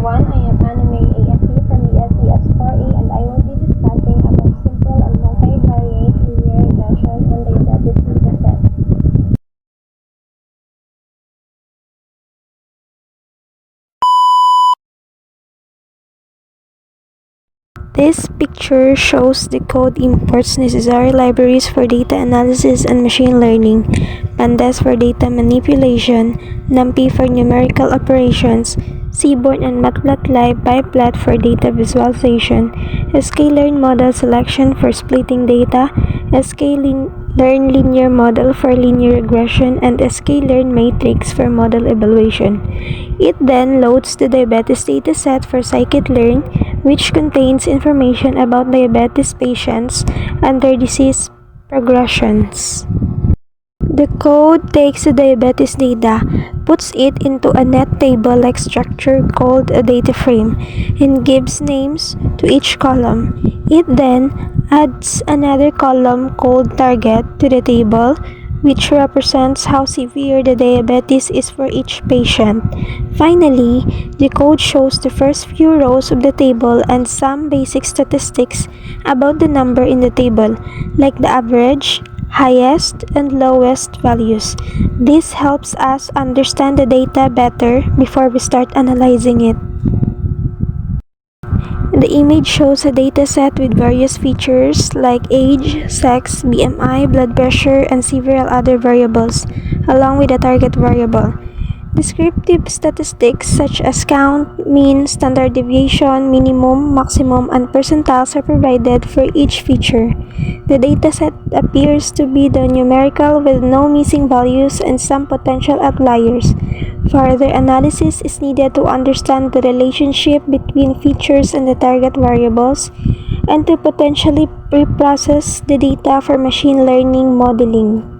everyone, I am Anime AFE from ESES4A and I will be discussing about simple and multivariate linear regression on the dataset. This picture shows the code imports necessary libraries for data analysis and machine learning, pandas for data manipulation, numpy for numerical operations, seaborn and matplotlib pyplot for data visualization, sklearn model selection for splitting data, sklearn linear model for linear regression, and sklearn matrix for model evaluation. It then loads the diabetes dataset for scikit-learn, which contains information about diabetes patients and their disease progressions. The code takes the diabetes data, puts it into a net table-like structure called a data frame, and gives names to each column. It then adds another column called target to the table, which represents how severe the diabetes is for each patient. Finally, the code shows the first few rows of the table and some basic statistics about the number in the table, like the average, highest, and lowest values. This helps us understand the data better before we start analyzing it. The image shows a dataset with various features like age, sex, BMI, blood pressure, and several other variables, along with a target variable. Descriptive statistics such as count, mean, standard deviation, minimum, maximum, and percentiles are provided for each feature. The dataset appears to be the numerical with no missing values and some potential outliers. Further analysis is needed to understand the relationship between features and the target variables and to potentially preprocess the data for machine learning modeling.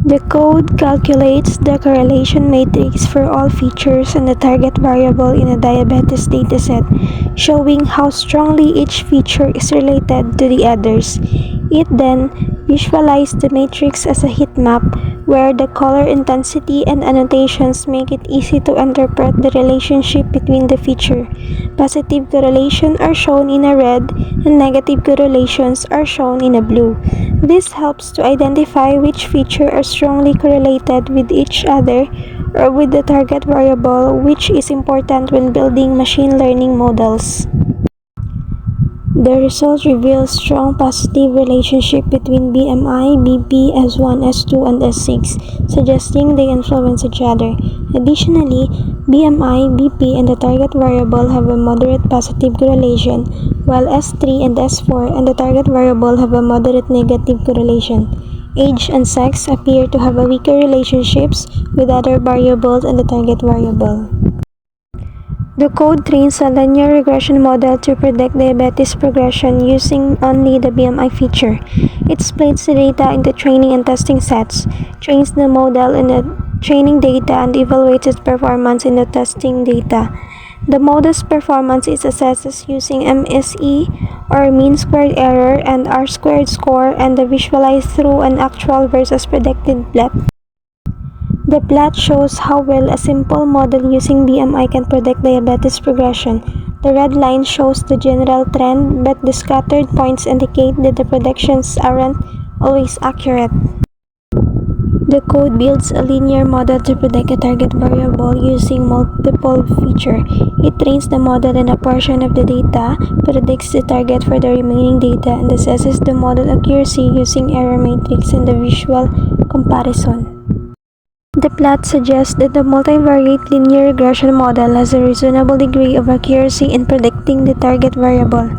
The code calculates the correlation matrix for all features and the target variable in a diabetes dataset, showing how strongly each feature is related to the others. It then visualizes the matrix as a heat map, where the color intensity and annotations make it easy to interpret the relationship between the feature. Positive correlations are shown in a red, and negative correlations are shown in a blue. This helps to identify which features are strongly correlated with each other or with the target variable, which is important when building machine learning models. The result reveals strong positive relationship between BMI, BP, S1, S2, and S6, suggesting they influence each other. Additionally, BMI, BP, and the target variable have a moderate positive correlation, while S3 and S4 and the target variable have a moderate negative correlation. Age and sex appear to have a weaker relationships with other variables and the target variable. The code trains a linear regression model to predict diabetes progression using only the BMI feature. It splits the data into training and testing sets, trains the model in the training data, and evaluates its performance in the testing data. The model's performance is assessed using MSE, or mean squared error, and R-squared score, and visualized through an actual versus predicted plot. The plot shows how well a simple model using BMI can predict diabetes progression. The red line shows the general trend, but the scattered points indicate that the predictions aren't always accurate. The code builds a linear model to predict a target variable using multiple features. It trains the model in a portion of the data, predicts the target for the remaining data, and assesses the model accuracy using error matrix and the visual comparison. The plot suggests that the multivariate linear regression model has a reasonable degree of accuracy in predicting the target variable.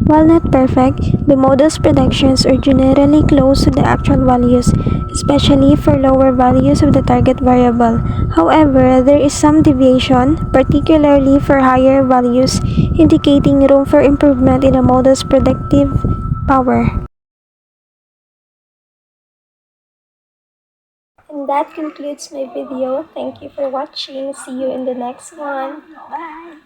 While not perfect, the model's predictions are generally close to the actual values, especially for lower values of the target variable. However, there is some deviation, particularly for higher values, indicating room for improvement in the model's predictive power. And that concludes my video. Thank you for watching. See you in the next one. Bye!